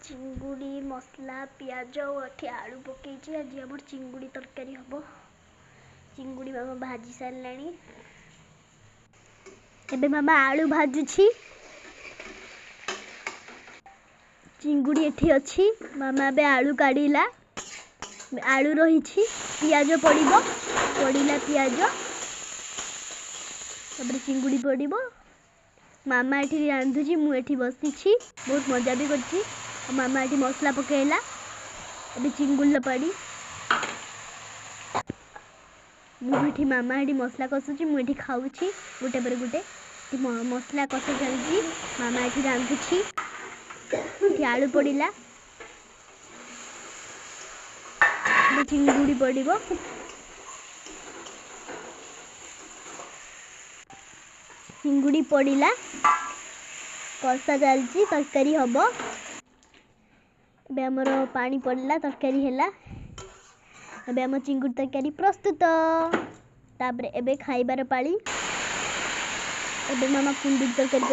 चिंगुड़ी मसला पियाज और आलू पकई आज आम चिंगुड़ी तरकारी हम। चिंगुड़ी मामा भाजी सारे एबे मामा आलू भाजुची। चिंगुड़ी एठी अच्छी मामा बे आलू काढ़ला आलू रही पियाज पड़ो पड़ला पियाज तब चिंगुड़ी पड़ो मामा ये रांधुची मुझे बसी बहुत मजा भी कर मामा ये मसला पकईला अभी चिंगुड़ी पड़ी मुझे मामा ये मसला कसुची मुझे खाऊची गोटे पर गोटे मसला कषा चलती मामा ये रांधुची आलू पड़ला चिंगुड़ी पड़ो चिंगुड़ी पड़ला कषा चलती तरकारी हम। एमर पानी पड़ला तरकारी है आम चिंगुड़ी तरकारी प्रस्तुत तापर एबे खाइबार पाली एबे मामा कुंडुरी तरकारी।